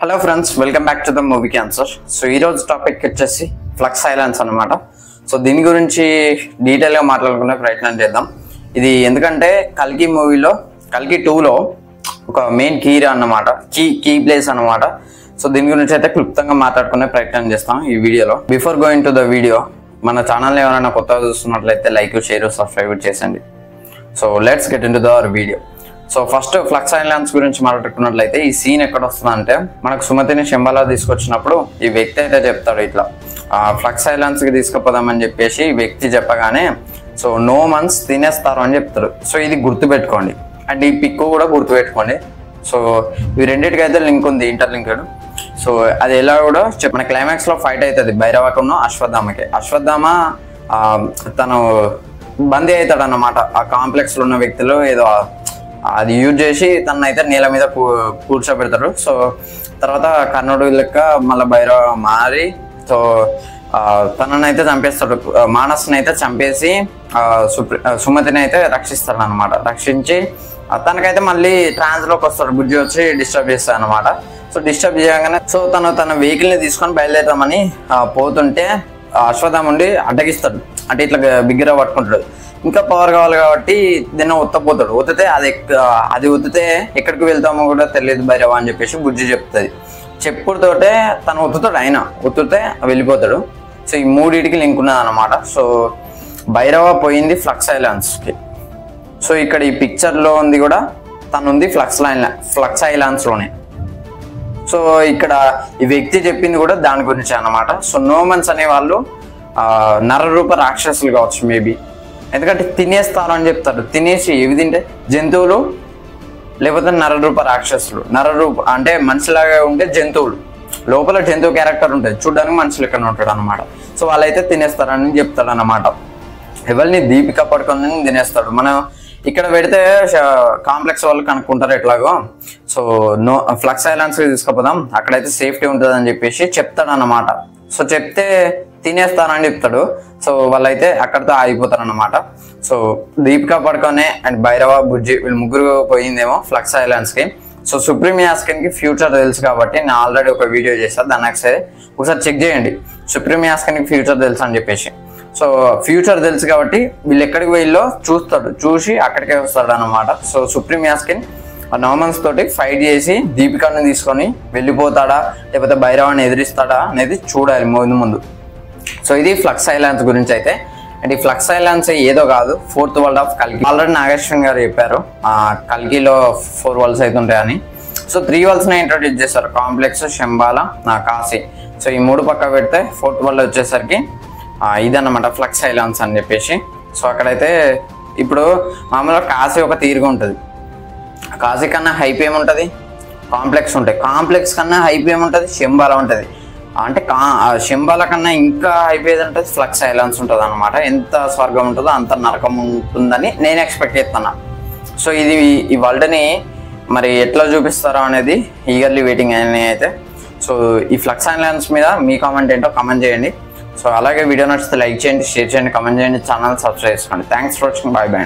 Hello friends, welcome back to the movie cancer. So ఈరోజు topic వచ్చేసి flux silence అనమాట. So దీని గురించి డీటెయిల్గా మాట్లాడుకునే ప్రయత్నం చేద్దాం. ఇది ఎందుకంటే కల్కి మూవీలో కల్కి 2లో ఒక మెయిన్ కీరా అన్నమాట, కీ ప్లేస్ అనమాట. సో దీని గురించి అయితే క్లుప్తంగా మాట్లాడుకునే ప్రయత్నం చేస్తాం ఈ వీడియోలో. Before going to the video, మన ఛానల్ ఎవరైనా కొత్తగా చూస్తున్నట్లయితే లైక్, షేర్, సబ్స్క్రైబ్ చేసండి. So let's get into the video. So first flux silence గురించి మాట్లాడుకున్నట్లయితే ఈ సీన్ ఎక్కడ వస్తుందంటే, మనకు సుమతిని శంబాలా తీసుకొచ్చినప్పుడు ఈ వ్యక్తి అయితే చెప్తాడు, ఇట్లా ఫ్లక్స్ సైలెన్స్కి తీసుకుపోదామని చెప్పేసి ఈ వ్యక్తి చెప్పగానే సో నో మంత్స్ తినేస్తారు అని చెప్తారు. సో ఇది గుర్తుపెట్టుకోండి, అండ్ ఈ పిక్ కూడా గుర్తుపెట్టుకోండి. సో ఇవి రెండింటికైతే లింక్ ఉంది, ఇంటర్లింక్డ్. సో అది ఎలా కూడా మన క్లైమాక్స్లో ఫైట్ అవుతుంది భైరవకును అశ్వత్థామకి. అశ్వత్థామ తను బందీ అవుతాడు అన్నమాట. ఆ కాంప్లెక్స్లో ఉన్న వ్యక్తులు ఏదో అది యూజ్ చేసి తనను అయితే నేల మీద కూర్చోబెడతారు. సో తర్వాత కర్ణుడు లెక్క మళ్ళీ భైరవ మారి సో తనని అయితే చంపేస్తాడు. మానస్ని అయితే చంపేసి సుమతిని అయితే రక్షిస్తాడు అనమాట. రక్షించి తనకైతే మళ్ళీ ట్రాన్స్లోకి వస్తాడు, బుజ్జి వచ్చి డిస్టర్బ్ చేస్తాడు అనమాట. సో డిస్టర్బ్ చేయగానే సో తన వెహికల్ని తీసుకొని బయలుదేరమని పోతుంటే అశ్వత్థాముండి అడ్డగిస్తాడు. అంటే ఇట్లా బిగ్గర పట్టుకుంటాడు. ఇంకా పవర్ కావాలి కాబట్టి దీన్ని ఒత్తపోతాడు. ఒత్తితే అది ఒత్తితే ఎక్కడికి వెళ్తామో కూడా తెలియదు భైరవ అని చెప్పేసి బుజ్జి చెప్తుంది. చెప్పుడుతోటే తను ఒత్తుతాడు, ఆయన ఒత్తితే వెళ్ళిపోతాడు. సో ఈ మూడింటికి లింక్ ఉన్నది అనమాట. సో భైరవ పోయింది ఫ్లక్స్ సైలెన్స్కి. సో ఇక్కడ ఈ పిక్చర్లో ఉంది కూడా తను ఉంది ఫ్లక్స్ సైలెన్స్లోనే. సో ఇక్కడ ఈ వ్యక్తి చెప్పింది కూడా దాని గురించి అన్నమాట. సో నోమన్స్ అనే వాళ్ళు నరరూప రాక్షసులు కావచ్చు మేబీ, ఎందుకంటే తినేస్తారు అని చెప్తారు. తినేసి ఏవి తింటే జంతువులు లేకపోతే నరరూప రాక్షసులు. నరరూప అంటే మనిషిలాగా ఉంటే జంతువులు, లోపల జంతువు క్యారెక్టర్ ఉంటుంది, చూడడానికి మనుషులు ఎక్కడ ఉంటాడు అనమాట. సో వాళ్ళైతే తినేస్తారని చెప్తాడు అన్నమాట. ఎవరిని దీపిక పడుకొని తినేస్తాడు. మనం ఇక్కడ పెడితే కాంప్లెక్స్ వాళ్ళు కనుక్కుంటారు ఎట్లాగో. సో ఫ్లక్స్ సైలెన్స్కి తీసుకుపోదాం, అక్కడైతే సేఫ్టీ ఉంటుంది అని చెప్పేసి చెప్తాడు అన్నమాట. సో చెప్తే తినేస్తానని చెప్తాడు. సో వాళ్ళైతే అక్కడితో ఆగిపోతారు అన్నమాట. So Deepika Padukone and Bhairava, బుజ్జి వీళ్ళు ముగ్గురు పోయిందేమో ఫ్లక్స్ సైలెన్స్కి. సో సుప్రీం యాస్కిన్కి ఫ్యూచర్ తెలుసు కాబట్టి నేను ఆల్రెడీ ఒక వీడియో చేస్తాను, దాన్ని ఒకసారి చెక్ చేయండి. సుప్రీం యాస్కిన్కి ఫ్యూచర్ తెలుసు అని చెప్పేసి. సో ఫ్యూచర్ తెలుసు కాబట్టి వీళ్ళు ఎక్కడికి వెళ్ళో చూస్తాడు, చూసి అక్కడికే వస్తాడు అనమాట. సో సుప్రీం యాస్కిన్ నోమన్స్ తోటి ఫైట్ చేసి దీపికాని తీసుకొని వెళ్ళిపోతాడా లేకపోతే భైరవాన్ని ఎదిరిస్తాడా అనేది చూడాలి ముందు. సో ఇది ఫ్లక్స్ సైలెన్స్ గురించి అయితే. అండ్ ఈ ఫ్లక్స్ సైలెన్స్ ఏదో కాదు, 4th వరల్డ్ ఆఫ్ కల్కి. ఆల్రెడీ నాగేశ్వరన్ గారు చెప్పారు కల్కిలో 4 వరల్డ్స్ అయితే ఉంటాయని. సో 3 వరల్డ్స్ని ఇంట్రొడ్యూస్ చేస్తారు, కాంప్లెక్స్, శంబాలా, కాశీ. సో ఈ 3 పక్క పెడితే 4th వరల్డ్ వచ్చేసరికి ఇదన్నమాట ఫ్లక్స్ సైలెన్స్ అని చెప్పేసి. సో అక్కడైతే ఇప్పుడు మామూలుగా కాశీ ఒక తీరుగా ఉంటుంది. కాశీ కన్నా హైప్ ఏముంటుంది, కాంప్లెక్స్ ఉంటాయి. కాంప్లెక్స్ కన్నా హైప్ ఏముంటుంది, శంబాలా ఉంటుంది. అంటే శంబాల కన్నా ఇంకా హైప్ ఏది ఉంటుంది, ఫ్లక్స్ సైలెన్స్ ఉంటుంది అనమాట. ఎంత స్వర్గం ఉంటుందో అంత నరకం ఉంటుందని నేను ఎక్స్పెక్ట్ చేస్తున్నా. సో ఇది ఈ వరల్డ్ని మరి ఎట్లా చూపిస్తారో అనేది ఈగర్లీ వెయిటింగ్ అని అయితే. సో ఈ ఫ్లక్స్ సైలెన్స్ మీద మీ కామెంట్ ఏంటో కామెంట్ చేయండి. సో అలాగే వీడియో నచ్చితే లైక్ చేయండి, షేర్ చేయండి, కామెంట్ చేయండి, ఛానల్ సబ్స్క్రైబ్ చేసుకోండి. Thanks for watching. By by.